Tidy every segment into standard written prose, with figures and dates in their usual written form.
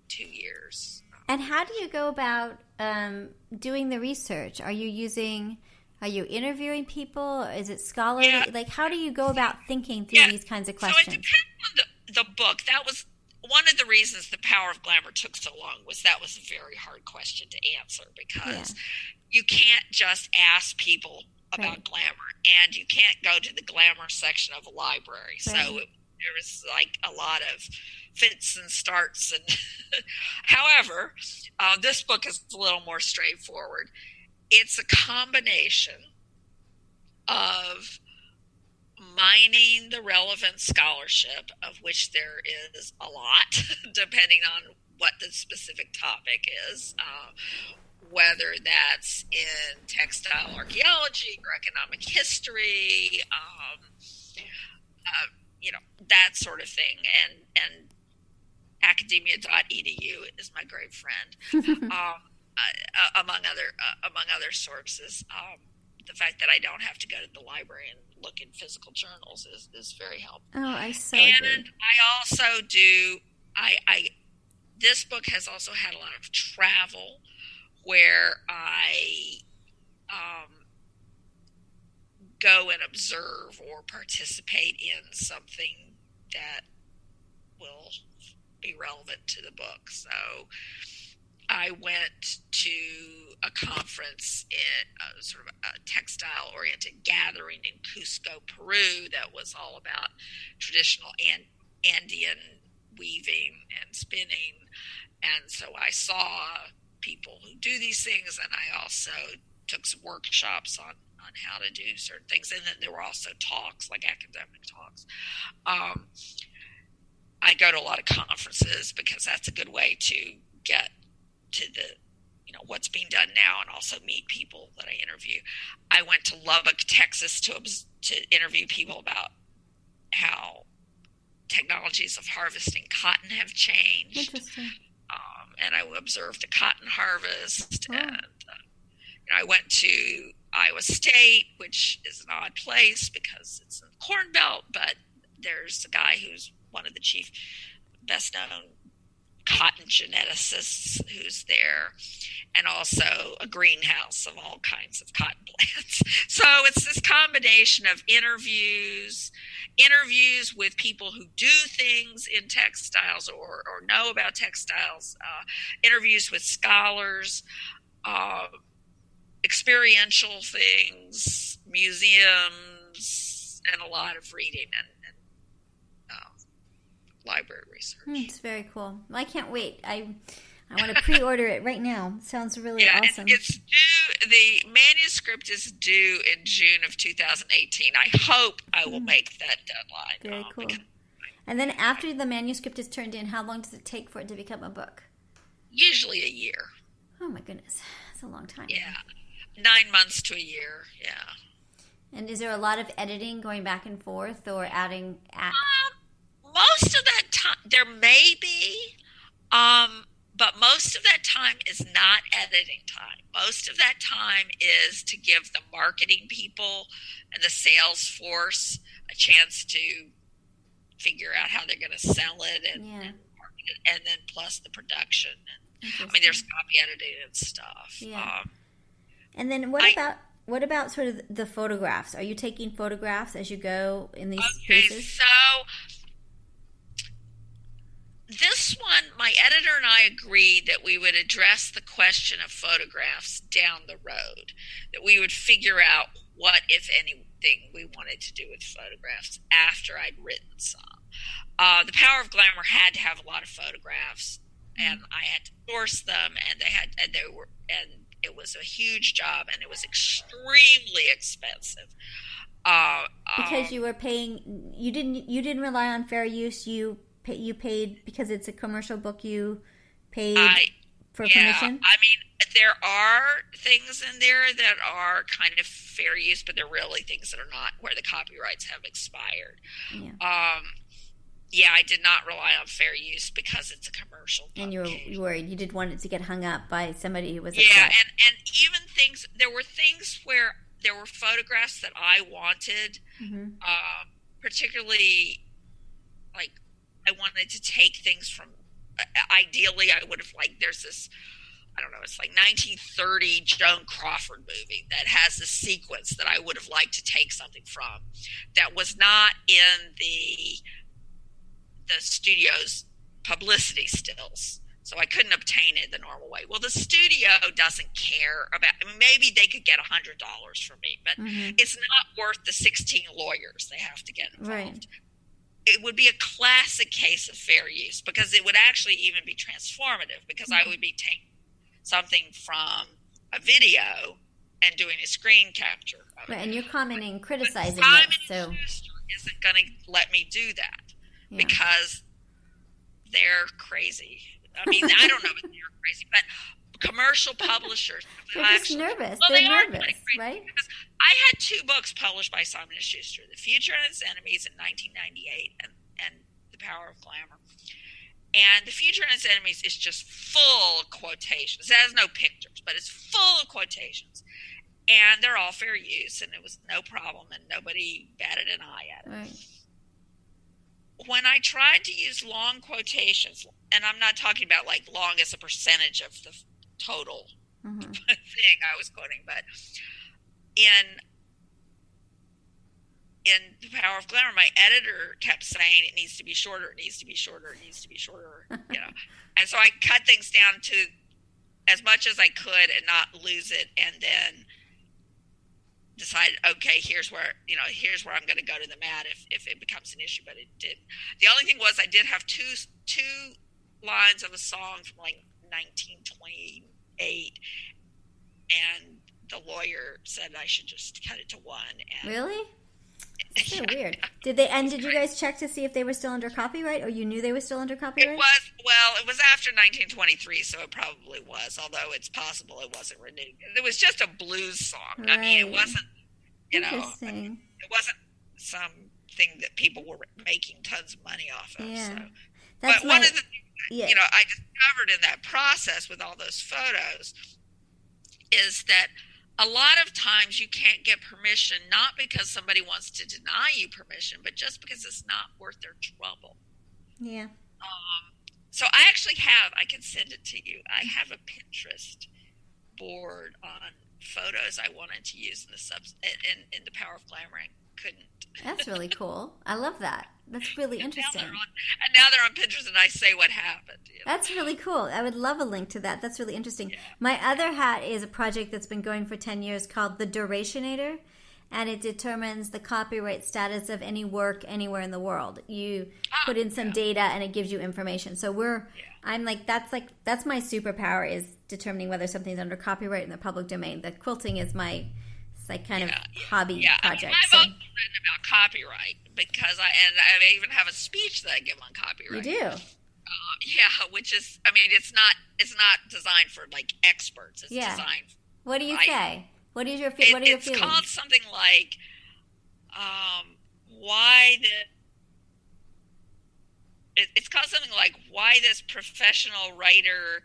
2 years. And how do you go about doing the research? Are you interviewing people? Is it scholarly? Yeah. Like, how do you go about thinking through these kinds of questions? So it depends on the book. That was one of the reasons The Power of Glamour took so long, was that was a very hard question to answer, because you can't just ask people about glamour, and you can't go to the glamour section of a library. So there was like a lot of fits and starts. And however, this book is a little more straightforward. It's a combination of mining the relevant scholarship, of which there is a lot, depending on what the specific topic is, whether that's in textile archaeology or economic history, that sort of thing. And academia.edu is my great friend, among other sources. The fact that I don't have to go to the library and look in physical journals is very helpful. Oh, I so agree. And I also do. This book has also had a lot of travel, where I go and observe or participate in something that will be relevant to the book. So I went to a conference in sort of a textile-oriented gathering in Cusco, Peru, that was all about traditional Andean weaving and spinning. And so I saw people who do these things, and I also took some workshops on how to do certain things. And then there were also talks, like academic talks. I go to a lot of conferences because that's a good way to get to the, what's being done now, and also meet people that I interview. I went to Lubbock, Texas to interview people about how technologies of harvesting cotton have changed. Interesting. And I observed a cotton harvest. Oh. And I went to Iowa State, which is an odd place because it's in the Corn Belt, but there's a guy who's one of the chief, best-known cotton geneticists who's there, and also a greenhouse of all kinds of cotton plants. So it's this combination of interviews with people who do things in textiles or know about textiles, interviews with scholars, experiential things, museums, and a lot of reading and library research. It's very cool. Well, I can't wait. I want to pre-order it right now. Sounds really awesome. It's due. The manuscript is due in June of 2018. I hope I will make that deadline. Very cool. And then after the manuscript is turned in, how long does it take for it to become a book? Usually a year. Oh my goodness, that's a long time. Yeah, 9 months to a year. Yeah. And is there a lot of editing, going back and forth, or adding? Most of that time, there may be, but most of that time is not editing time. Most of that time is to give the marketing people and the sales force a chance to figure out how they're going to sell it and market it, and then plus the production. And, there's copy editing and stuff. Yeah. And then what about sort of the photographs? Are you taking photographs as you go in these pieces? So this one, my editor and I agreed that we would address the question of photographs down the road, that we would figure out what, if anything, we wanted to do with photographs after I'd written some. The Power of Glamour had to have a lot of photographs, and I had to source them, and it was a huge job, and it was extremely expensive. Because you were paying, you didn't rely on fair use. You paid because it's a commercial book. You paid for permission. I mean, there are things in there that are kind of fair use, but they're really things that are not, where the copyrights have expired. I did not rely on fair use because it's a commercial book. And you were worried. You didn't want it to get hung up by somebody who was upset. Yeah, and even things, there were things where there were photographs that I wanted, particularly like I wanted to take things from, ideally I would have, like, there's this, I don't know, it's like 1930 Joan Crawford movie that has this sequence that I would have liked to take something from that was not in the studio's publicity stills. So I couldn't obtain it the normal way. Well, the studio doesn't care about, I mean, maybe they could get $100 from me, but it's not worth the 16 lawyers they have to get involved. Right. It would be a classic case of fair use, because it would actually even be transformative, because I would be taking something from a video and doing a screen capture of it. And you're commenting, criticizing it. So Schuster isn't going to let me do that because they're crazy. I mean, I don't know if they're crazy, but commercial publishers, they're just nervous. Well, they're nervous, right? Because I had 2 books published by Simon & Schuster, The Future and Its Enemies in 1998 and The Power of Glamour. And The Future and Its Enemies is just full of quotations. It has no pictures, but it's full of quotations. And they're all fair use, and it was no problem, and nobody batted an eye at it. Right. When I tried to use long quotations, and I'm not talking about like long as a percentage of the total thing I was quoting, but in The Power of Glamour, my editor kept saying it needs to be shorter, it needs to be shorter, it needs to be shorter, you know. And so I cut things down to as much as I could and not lose it, and then decided, okay, here's where I'm going to go to the mat if it becomes an issue, but it didn't. The only thing was I did have two lines of a song from like 1928, and the lawyer said I should just cut it to 1. And really? That's so weird. Did you guys check to see if they were still under copyright, or you knew they were still under copyright? It was after 1923, so it probably was, although it's possible it wasn't renewed. It was just a blues song. Right. I mean, it wasn't, it wasn't something that people were making tons of money off of. Yeah. So. But one of the things that, I discovered in that process with all those photos is that a lot of times you can't get permission, not because somebody wants to deny you permission, but just because it's not worth their trouble. Yeah. So I actually I can send it to you. I have a Pinterest board on photos I wanted to use in The Power of Glamour and couldn't. That's really cool. I love that. That's really interesting. And now they're on Pinterest, and I say what happened. You know? That's really cool. I would love a link to that. That's really interesting. Yeah. My other hat is a project that's been going for 10 years called The Durationator, and it determines the copyright status of any work anywhere in the world. You put in some data, and it gives you information. So that's my superpower, is determining whether something's under copyright in the public domain. The quilting is my kind of hobby project. I've also written about copyright because I even have a speech that I give on copyright. You do? Which is, I mean, it's not designed for like experts. It's designed. What do you say? What are your feelings? It's called something like it's called something like why this professional writer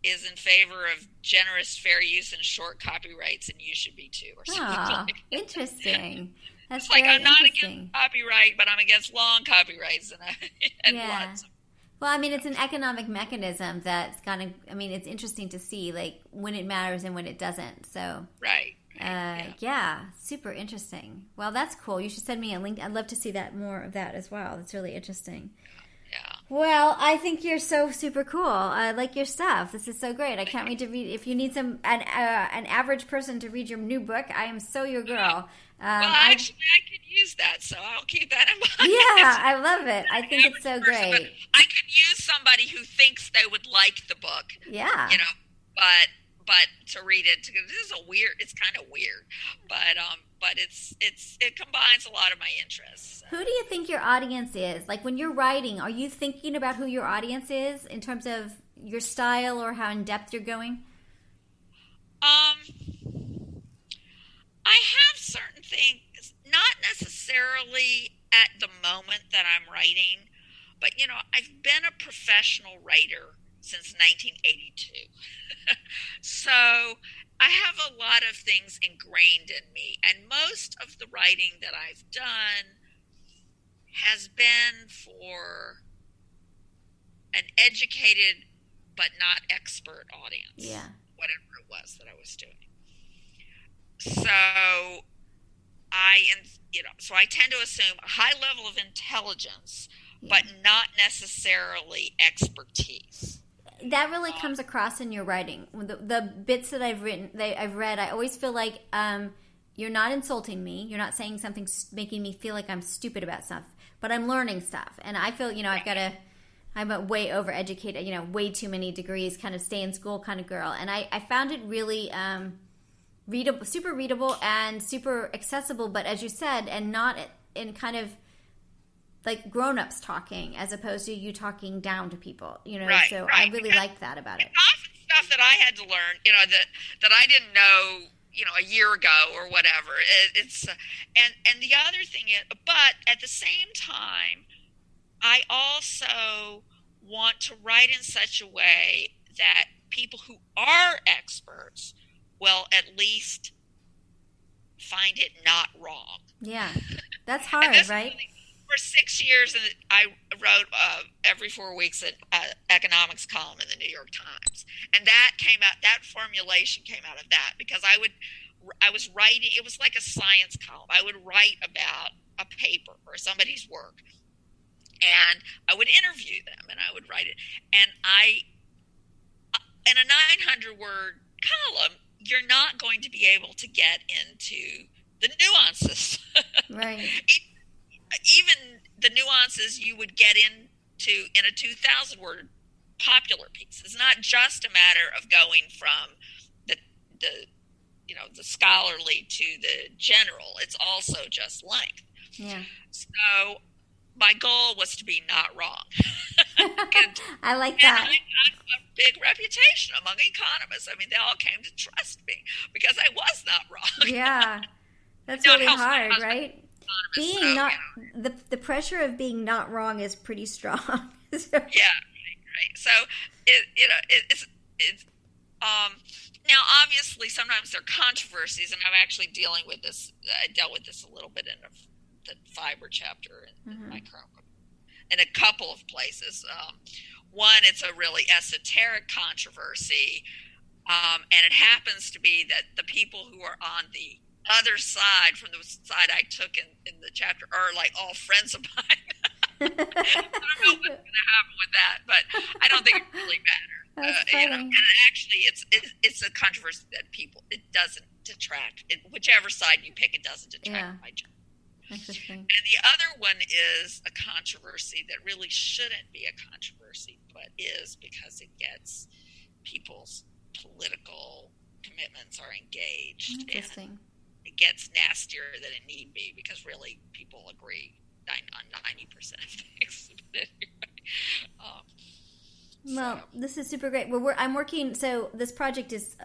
is in favor of generous fair use and short copyrights, and you should be too, or something like that. Interesting. That's like I'm not against copyright, but I'm against long copyrights and lots of. Well, I mean, it's an economic mechanism that's it's interesting to see, like, when it matters and when it doesn't. So right. Super interesting. Well, that's cool. You should send me a link. I'd love to see more of that as well. That's really interesting. Yeah. Well, I think you're so super cool. I like your stuff. This is so great. I can't wait to read. If you need an average person to read your new book, I am so your girl. Actually, I could use that, so I'll keep that in mind. Yeah, I love it. I think it's so great. I could use somebody who thinks they would like the book. Yeah. But to read it, it's kind of weird, but it combines a lot of my interests. So. Who do you think your audience is? Like, when you're writing, are you thinking about who your audience is in terms of your style or how in depth you're going? I have certain things, not necessarily at the moment that I'm writing, but I've been a professional writer since 1982. So I have a lot of things ingrained in me, and most of the writing that I've done has been for an educated but not expert audience. Yeah. Whatever it was that I was doing. So so I tend to assume a high level of intelligence, but not necessarily expertise. That really comes across in your writing. The bits that I've read, I always feel like you're not insulting me. You're not saying something making me feel like I'm stupid about stuff, but I'm learning stuff. And I feel, I'm a way overeducated, way too many degrees, kind of stay in school kind of girl. And I found it really readable, super readable and super accessible, but as you said, and not in kind of like grown-ups talking as opposed to you talking down to people, Right, so right. I really liked that about it. Often stuff that I had to learn, that I didn't know, a year ago or whatever. It's and the other thing is, but at the same time, I also want to write in such a way that people who are experts will at least find it not wrong. Yeah, that's hard, right? For 6 years, I wrote every 4 weeks an economics column in the New York Times, and that formulation came out of that, because I was writing. It was like a science column. I would write about a paper or somebody's work, and I would interview them, and I would write it. And in a 900-word column, you're not going to be able to get into the nuances, right? Even the nuances you would get into in a 2,000-word popular piece. It's not just a matter of going from the scholarly to the general. It's also just length. Yeah. So my goal was to be not wrong. I like that. And I got a big reputation among economists. I mean, they all came to trust me because I was not wrong. Yeah. That's really hard, right? Being the pressure of being not wrong is pretty strong. Yeah, right. So it's now obviously sometimes there are controversies, and I'm actually dealing with this. I dealt with this a little bit in the fiber chapter in my current book, in a couple of places. One, it's a really esoteric controversy, and it happens to be that the people who are on the other side, from the side I took in the chapter, are like all friends of mine. I don't know what's going to happen with that, but I don't think it really matters. And actually, it's a controversy that it doesn't detract. Whichever side you pick, it doesn't detract my job. Interesting. And the other one is a controversy that really shouldn't be a controversy, but is, because it gets people's political commitments are engaged. Interesting. And it gets nastier than it need be, because really people agree on 90% of things. Well, this is super great. Well, I'm working. So this project is,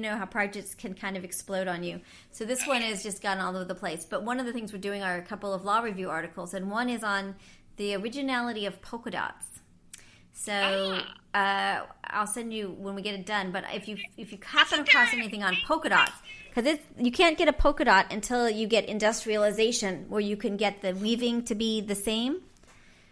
how projects can kind of explode on you. So this one has just gone all over the place. But one of the things we're doing are a couple of law review articles, and one is on the originality of polka dots. So I'll send you when we get it done. But if you happen across anything on polka dots, because you can't get a polka dot until you get industrialization, where you can get the weaving to be the same.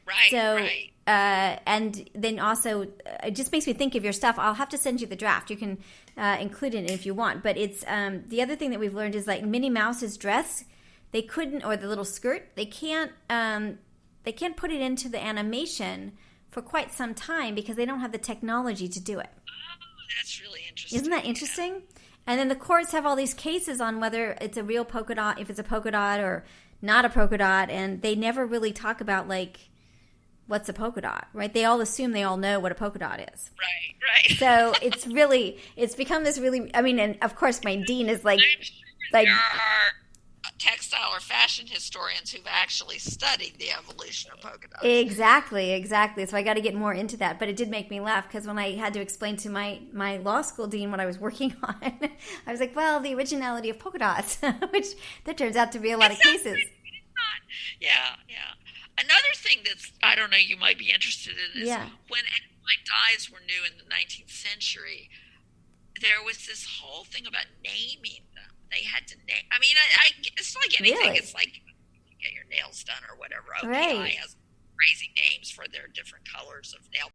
Right. So, right. And then also, it just makes me think of your stuff. I'll have to send you the draft. You can include it if you want. But it's the other thing that we've learned is, like, Minnie Mouse's dress, they couldn't, or the little skirt, they can't put it into the animation for quite some time because they don't have the technology to do it. Oh, that's really interesting. Isn't that interesting? Yeah. And then the courts have all these cases on whether it's a real polka dot, if it's a polka dot or not a polka dot, and they never really talk about, like, what's a polka dot, right? They all assume they all know what a polka dot is. Right. So it's become this really, and of course my dean is like, I'm sure there are textile or fashion historians who've actually studied the evolution of polka dots. Exactly. So I got to get more into that. But it did make me laugh, because when I had to explain to my law school dean what I was working on, I was like, well, the originality of polka dots, which there turns out to be a lot of cases. Yeah. Another thing that's, I don't know, you might be interested in is when dyes were new in the 19th century, there was this whole thing about naming them. They had to name. It's like anything. Really? It's like you get your nails done or whatever. OPI Right. has crazy names for their different colors of nail